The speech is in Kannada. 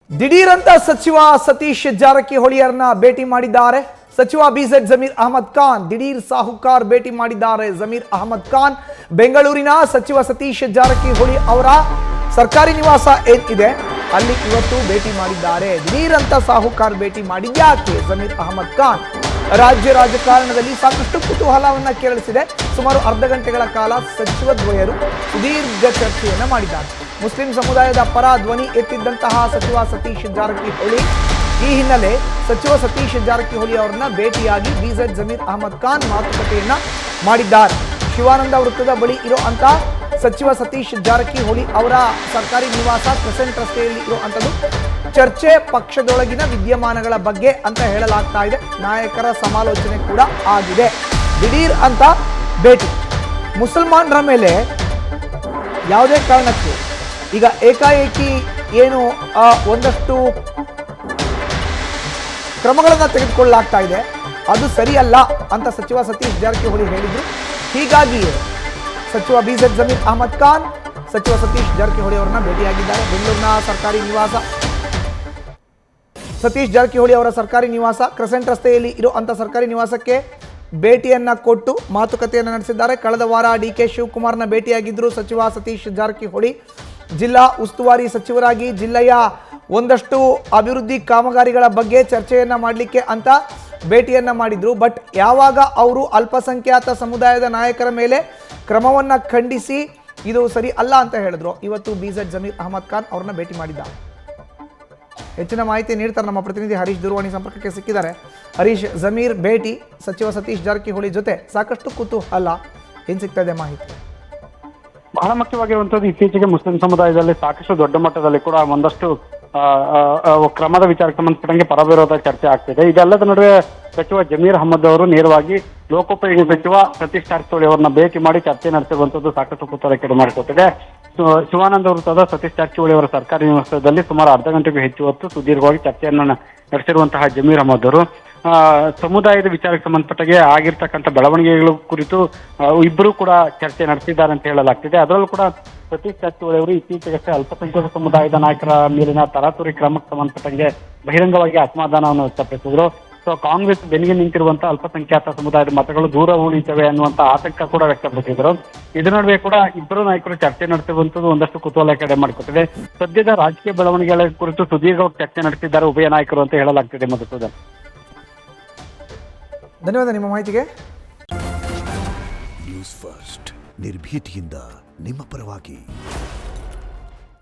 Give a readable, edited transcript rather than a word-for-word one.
ದಿಢೀರಂತ ಸಚಿವ ಸತೀಶ್ ಜಾರಕಿಹೊಳಿಯರನ್ನ ಭೇಟಿ ಮಾಡಿದ್ದಾರೆ. ಸಚಿವ ಬಿಜೆಡ್ ಜಮೀರ್ ಅಹಮದ್ ಖಾನ್ ದಿಢೀರ್ ಸಾಹುಕಾರ್ ಭೇಟಿ ಮಾಡಿದ್ದಾರೆ. ಜಮೀರ್ ಅಹಮದ್ ಖಾನ್ ಬೆಂಗಳೂರಿನ ಸಚಿವ ಸತೀಶ್ ಜಾರಕಿಹೊಳಿ ಅವರ ಸರ್ಕಾರಿ ನಿವಾಸ ಏನಿದೆ ಅಲ್ಲಿ ಇವತ್ತು ಭೇಟಿ ಮಾಡಿದ್ದಾರೆ. ದಿಢೀರಂತ ಸಾಹುಕಾರ್ ಭೇಟಿ ಮಾಡಿದ್ಯಾಕೆ ಜಮೀರ್ ಅಹಮದ್ ಖಾನ್ ರಾಜ್ಯ ರಾಜಕಾರಣದಲ್ಲಿ ಸಾಕಷ್ಟು ಕುತೂಹಲವನ್ನ ಕೆರಳಿಸಿದೆ. ಸುಮಾರು ಅರ್ಧ ಗಂಟೆಗಳ ಕಾಲ ಸಚಿವ ದ್ವಯರು ಸುದೀರ್ಘ ಚರ್ಚೆಯನ್ನ ಮಾಡಿದ್ದಾರೆ. ಮುಸ್ಲಿಂ ಸಮುದಾಯದ ಪರ ಧ್ವನಿ ಎತ್ತಿದ್ದಂತಹ ಸಚಿವ ಸತೀಶ್ ಜಾರಕಿಹೊಳಿ ಈ ಹಿನ್ನೆಲೆ ಸಚಿವ ಸತೀಶ್ ಜಾರಕಿಹೊಳಿ ಅವರನ್ನ ಭೇಟಿಯಾಗಿ ಬಿಜೆಡ್ ಜಮೀರ್ ಅಹಮದ್ ಖಾನ್ ಮಾತುಕತೆಯನ್ನ ಮಾಡಿದ್ದಾರೆ. ಶಿವಾನಂದ ವೃತ್ತದ ಬಳಿ ಇರುವಂತ ಸಚಿವ ಸತೀಶ್ ಜಾರಕಿಹೊಳಿ ಅವರ ಸರ್ಕಾರಿ ನಿವಾಸ ಕ್ರೆಸೆಂಟ್ ರಸ್ತೆಯಲ್ಲಿ ಇರುವಂತದ್ದು. ಚರ್ಚೆ ಪಕ್ಷದೊಳಗಿನ ವಿದ್ಯಮಾನಗಳ ಬಗ್ಗೆ ಅಂತ ಹೇಳಲಾಗ್ತಾ ಇದೆ. ನಾಯಕರ ಸಮಾಲೋಚನೆ ಕೂಡ ಆಗಿದೆ. ದಿಢೀರ್ ಅಂತ ಭೇಟಿ. ಮುಸಲ್ಮಾನರ ಮೇಲೆ ಯಾವುದೇ ಕಾರಣಕ್ಕೂ ಈಗ ಏಕಾಏಕಿ ಏನು ಒಂದಷ್ಟು ಕ್ರಮಗಳನ್ನು ತೆಗೆದುಕೊಳ್ಳಲಾಗ್ತಾ ಇದೆ, ಅದು ಸರಿಯಲ್ಲ ಅಂತ ಸಚಿವ ಸತೀಶ್ ಜಾರಕಿಹೊಳಿ ಹೇಳಿದ್ರು. ಹೀಗಾಗಿಯೇ ಸಚಿವ ಬಿಜೆಡ್ ಜಮೀರ್ ಅಹಮದ್ ಖಾನ್ ಸಚಿವ ಸತೀಶ್ ಜಾರಕಿಹೊಳಿ ಅವರನ್ನ ಭೇಟಿಯಾಗಿದ್ದಾರೆ. ಬೆಂಗಳೂರಿನ ಸರ್ಕಾರಿ ನಿವಾಸ ಸತೀಶ್ ಜಾರಕಿಹೊಳಿ ಅವರ ಸರ್ಕಾರಿ ನಿವಾಸ ಕ್ರೆಸೆಂಟ್ ರಸ್ತೆಯಲ್ಲಿ ಇರುವಂಥ ಸರ್ಕಾರಿ ನಿವಾಸಕ್ಕೆ ಭೇಟಿಯನ್ನ ಕೊಟ್ಟು ಮಾತುಕತೆಯನ್ನು ನಡೆಸಿದ್ದಾರೆ. ಕಳೆದ ವಾರ ಡಿ.ಕೆ. ಶಿವಕುಮಾರ್ನ ಭೇಟಿಯಾಗಿದ್ದರು ಸಚಿವ ಸತೀಶ್ ಜಾರಕಿಹೊಳಿ. ಜಿಲ್ಲಾ ಉಸ್ತುವಾರಿ ಸಚಿವರಾಗಿ ಜಿಲ್ಲೆಯ ಒಂದಷ್ಟು ಅಭಿವೃದ್ಧಿ ಕಾಮಗಾರಿಗಳ ಬಗ್ಗೆ ಚರ್ಚೆಯನ್ನ ಮಾಡಲಿಕ್ಕೆ ಅಂತ ಭೇಟಿಯನ್ನ ಮಾಡಿದ್ರು. ಬಟ್ ಯಾವಾಗ ಅವರು ಅಲ್ಪಸಂಖ್ಯಾತ ಸಮುದಾಯದ ನಾಯಕರ ಮೇಲೆ ಕ್ರಮವನ್ನ ಖಂಡಿಸಿ ಇದು ಸರಿ ಅಲ್ಲ ಅಂತ ಹೇಳಿದ್ರು, ಇವತ್ತು ಬಿಜೆಡ್ ಜಮೀರ್ ಅಹಮದ್ ಖಾನ್ ಅವ್ರನ್ನ ಭೇಟಿ ಮಾಡಿದ್ದಾರೆ. ಹೆಚ್ಚಿನ ಮಾಹಿತಿ ನೀಡ್ತಾರೆ ನಮ್ಮ ಪ್ರತಿನಿಧಿ ಹರೀಶ್. ದೂರವಾಣಿ ಸಂಪರ್ಕಕ್ಕೆ ಸಿಕ್ಕಿದ್ದಾರೆ. ಹರೀಶ್, ಜಮೀರ್ ಭೇಟಿ ಸಚಿವ ಸತೀಶ್ ಜಾರಕಿಹೊಳಿ ಜೊತೆ ಸಾಕಷ್ಟು ಕುತೂಹಲ, ಏನ್ ಸಿಗ್ತಾ ಇದೆ ಮಾಹಿತಿ? ಬಹಳ ಮುಖ್ಯವಾಗಿರುವಂತದ್ದು, ಇತ್ತೀಚೆಗೆ ಮುಸ್ಲಿಂ ಸಮುದಾಯದಲ್ಲಿ ಸಾಕಷ್ಟು ದೊಡ್ಡ ಮಟ್ಟದಲ್ಲಿ ಕೂಡ ಒಂದಷ್ಟು ಕ್ರಮದ ವಿಚಾರಕ್ಕೆ ಸಂಬಂಧಪಟ್ಟಂಗೆ ಪರವಿರೋಧ ಚರ್ಚೆ ಆಗ್ತಿದೆ. ಇದೆಲ್ಲದ ನಡುವೆ ಸಚಿವ ಜಮೀರ್ ಅಹಮದ್ ಅವರು ನೇರವಾಗಿ ಲೋಕೋಪಯೋಗಿ ಸಚಿವ ಸತೀಶ್ ಜಾರಕಿಹೊಳಿ ಅವರನ್ನ ಭೇಟಿ ಮಾಡಿ ಚರ್ಚೆ ನಡೆಸಿರುವಂತದ್ದು ಸಾಕಷ್ಟು ಕುತೂಹಲಕ್ಕೆ ಮಾಡಿಕೊಟ್ಟಿದೆ. ಶಿವಾನಂದ ವೃತ್ತದ ಸತೀಶ್ ಜಾರಕಿಹೊಳಿ ಅವರ ಸರ್ಕಾರಿ ನಿವಾಸದಲ್ಲಿ ಸುಮಾರು ಅರ್ಧ ಗಂಟೆಗೂ ಹೆಚ್ಚು ಹೊತ್ತು ಸುದೀರ್ಘವಾಗಿ ಚರ್ಚೆಯನ್ನು ನಡೆಸಿರುವಂತಹ ಜಮೀರ್ ಅಹಮದ್ ಅವರು ಸಮುದಾಯದ ವಿಚಾರಕ್ಕೆ ಸಂಬಂಧಪಟ್ಟಾಗೆ ಆಗಿರ್ತಕ್ಕಂಥ ಬೆಳವಣಿಗೆಗಳ ಕುರಿತು ಇಬ್ಬರು ಕೂಡ ಚರ್ಚೆ ನಡೆಸಿದ್ದಾರೆ ಅಂತ ಹೇಳಲಾಗ್ತಿದೆ. ಅದರಲ್ಲೂ ಕೂಡ ಸತೀಶ್ ಜಾರಕಿಹೊಳಿ ಅವರು ಇತ್ತೀಚೆಗಷ್ಟೇ ಅಲ್ಪಸಂಖ್ಯಾತ ಸಮುದಾಯದ ನಾಯಕರ ಮೇಲಿನ ತರಾತುರಿ ಕ್ರಮಕ್ಕೆ ಸಂಬಂಧಪಟ್ಟಂಗೆ ಬಹಿರಂಗವಾಗಿ ಅಸಮಾಧಾನವನ್ನು ವ್ಯಕ್ತಪಡಿಸಿದ್ರು. ಸೊ ಕಾಂಗ್ರೆಸ್ ಬೆನ್ನಿಗೆ ನಿಂತಿರುವಂತಹ ಅಲ್ಪಸಂಖ್ಯಾತ ಸಮುದಾಯದ ಮತಗಳು ದೂರ ಉಳಿತವೆ ಅನ್ನುವಂತ ಆತಂಕ ಕೂಡ ವ್ಯಕ್ತಪಡಿಸಿದ್ರು. ಇದರ ನಡುವೆ ಕೂಡ ಇಬ್ಬರು ನಾಯಕರು ಚರ್ಚೆ ನಡೆಸಿರುವಂತದ್ದು ಒಂದಷ್ಟು ಕುತೂಹಲ ಕಡೆ ಮಾಡಿಕೊಟ್ಟಿದೆ. ಸದ್ಯದ ರಾಜಕೀಯ ಬೆಳವಣಿಗೆಗಳ ಕುರಿತು ಸುದೀರ್ಘವಾಗಿ ಚರ್ಚೆ ನಡೆಸಿದ್ದಾರೆ ಉಭಯ ನಾಯಕರು ಅಂತ ಹೇಳಲಾಗ್ತಿದೆ. ಮಧುಸೂದನ್, ಧನ್ಯವಾದ ನಿಮ್ಮ ಮಾಹಿತಿಗೆ. ನ್ಯೂಸ್ ಫಸ್ಟ್ ನಿರ್ಭೀತಿಯಿಂದ ನಿಮ್ಮ ಪರವಾಗಿ.